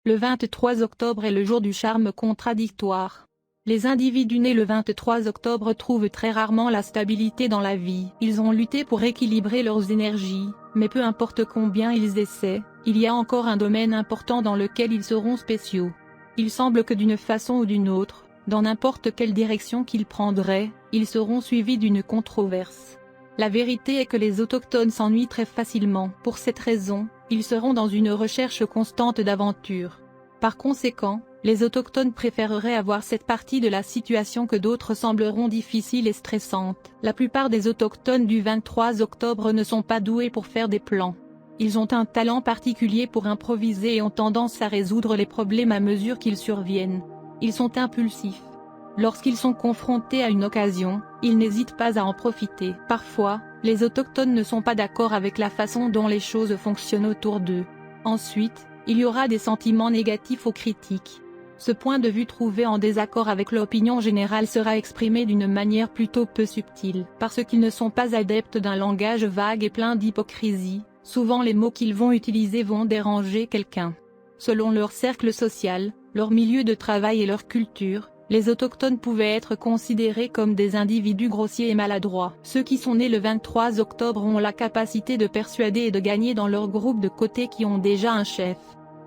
Le 23 octobre est le jour du charme contradictoire. Les individus nés le 23 octobre trouvent très rarement la stabilité dans la vie. Ils ont lutté pour équilibrer leurs énergies, mais peu importe combien ils essaient, il y a encore un domaine important dans lequel ils seront spéciaux. Il semble que d'une façon ou d'une autre, dans n'importe quelle direction qu'ils prendraient, ils seront suivis d'une controverse. La vérité est que les autochtones s'ennuient très facilement. Pour cette raison, ils seront dans une recherche constante d'aventure. Par conséquent, les autochtones préféreraient avoir cette partie de la situation que d'autres sembleront difficile et stressante. La plupart des autochtones du 23 octobre ne sont pas doués pour faire des plans. Ils ont un talent particulier pour improviser et ont tendance à résoudre les problèmes à mesure qu'ils surviennent. Ils sont impulsifs. Lorsqu'ils sont confrontés à une occasion, ils n'hésitent pas à en profiter. Parfois, les autochtones ne sont pas d'accord avec la façon dont les choses fonctionnent autour d'eux. Ensuite, il y aura des sentiments négatifs ou critiques. Ce point de vue trouvé en désaccord avec l'opinion générale sera exprimé d'une manière plutôt peu subtile. Parce qu'ils ne sont pas adeptes d'un langage vague et plein d'hypocrisie, souvent les mots qu'ils vont utiliser vont déranger quelqu'un. Selon leur cercle social, leur milieu de travail et leur culture, les autochtones pouvaient être considérés comme des individus grossiers et maladroits. Ceux qui sont nés le 23 octobre ont la capacité de persuader et de gagner dans leur groupe de côté qui ont déjà un chef.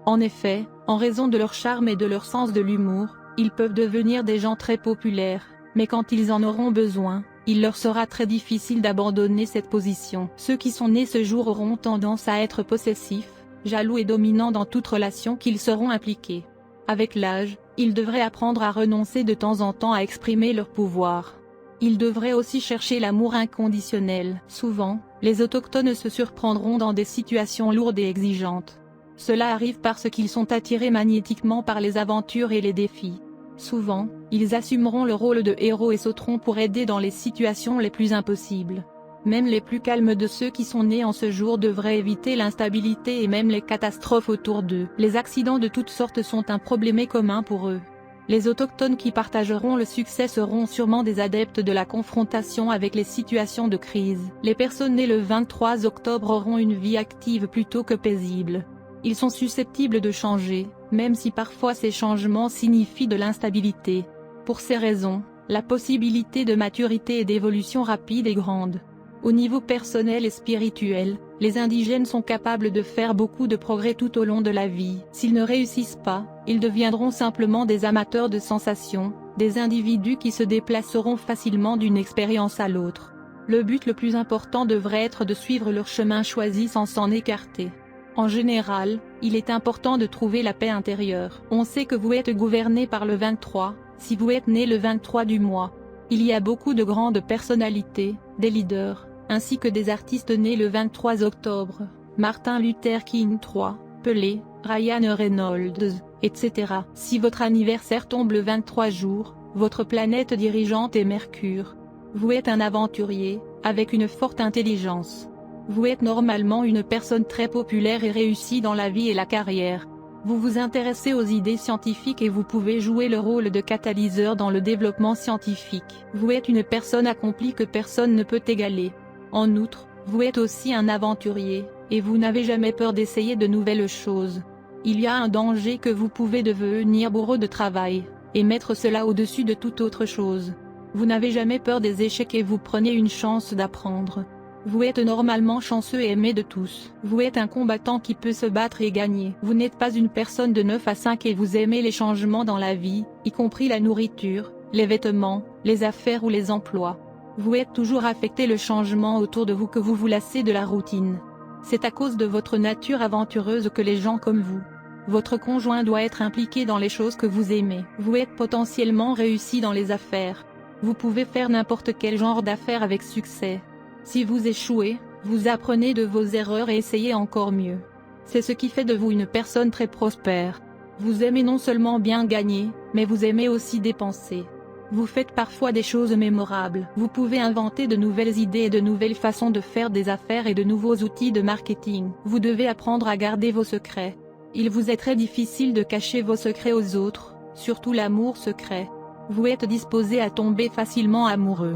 En effet, en raison de leur charme et de leur sens de l'humour, ils peuvent devenir des gens très populaires, mais quand ils en auront besoin, il leur sera très difficile d'abandonner cette position. Ceux qui sont nés ce jour auront tendance à être possessifs, jaloux et dominants dans toute relation qu'ils seront impliqués. Avec l'âge, ils devraient apprendre à renoncer de temps en temps à exprimer leur pouvoir. Ils devraient aussi chercher l'amour inconditionnel. Souvent, les autochtones se surprendront dans des situations lourdes et exigeantes. Cela arrive parce qu'ils sont attirés magnétiquement par les aventures et les défis. Souvent, ils assumeront le rôle de héros et sauteront pour aider dans les situations les plus impossibles. Même les plus calmes de ceux qui sont nés en ce jour devraient éviter l'instabilité et même les catastrophes autour d'eux. Les accidents de toutes sortes sont un problème commun pour eux. Les autochtones qui partageront le succès seront sûrement des adeptes de la confrontation avec les situations de crise. Les personnes nées le 23 octobre auront une vie active plutôt que paisible. Ils sont susceptibles de changer, même si parfois ces changements signifient de l'instabilité. Pour ces raisons, la possibilité de maturité et d'évolution rapide est grande. Au niveau personnel et spirituel, les indigènes sont capables de faire beaucoup de progrès tout au long de la vie. S'ils ne réussissent pas, ils deviendront simplement des amateurs de sensations, des individus qui se déplaceront facilement d'une expérience à l'autre. Le but le plus important devrait être de suivre leur chemin choisi sans s'en écarter. En général, il est important de trouver la paix intérieure. On sait que vous êtes gouverné par le 23, si vous êtes né le 23 du mois. Il y a beaucoup de grandes personnalités, des leaders, ainsi que des artistes nés le 23 octobre, Martin Luther King III, Pelé, Ryan Reynolds, etc. Si votre anniversaire tombe le 23 jour, votre planète dirigeante est Mercure. Vous êtes un aventurier, avec une forte intelligence. Vous êtes normalement une personne très populaire et réussie dans la vie et la carrière. Vous vous intéressez aux idées scientifiques et vous pouvez jouer le rôle de catalyseur dans le développement scientifique. Vous êtes une personne accomplie que personne ne peut égaler. En outre, vous êtes aussi un aventurier, et vous n'avez jamais peur d'essayer de nouvelles choses. Il y a un danger que vous pouvez devenir bourreau de travail, et mettre cela au-dessus de toute autre chose. Vous n'avez jamais peur des échecs et vous prenez une chance d'apprendre. Vous êtes normalement chanceux et aimé de tous. Vous êtes un combattant qui peut se battre et gagner. Vous n'êtes pas une personne de 9 à 5 et vous aimez les changements dans la vie, y compris la nourriture, les vêtements, les affaires ou les emplois. Vous êtes toujours affecté le changement autour de vous que vous vous lassez de la routine. C'est à cause de votre nature aventureuse que les gens comme vous. Votre conjoint doit être impliqué dans les choses que vous aimez. Vous êtes potentiellement réussi dans les affaires. Vous pouvez faire n'importe quel genre d'affaires avec succès. Si vous échouez, vous apprenez de vos erreurs et essayez encore mieux. C'est ce qui fait de vous une personne très prospère. Vous aimez non seulement bien gagner, mais vous aimez aussi dépenser. Vous faites parfois des choses mémorables. Vous pouvez inventer de nouvelles idées et de nouvelles façons de faire des affaires et de nouveaux outils de marketing. Vous devez apprendre à garder vos secrets. Il vous est très difficile de cacher vos secrets aux autres, surtout l'amour secret. Vous êtes disposé à tomber facilement amoureux.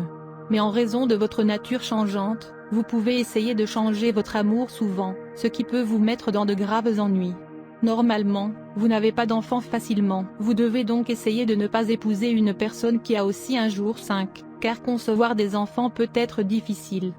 Mais en raison de votre nature changeante, vous pouvez essayer de changer votre amour souvent, ce qui peut vous mettre dans de graves ennuis. Normalement, vous n'avez pas d'enfant facilement. Vous devez donc essayer de ne pas épouser une personne qui a aussi un jour 5, car concevoir des enfants peut être difficile.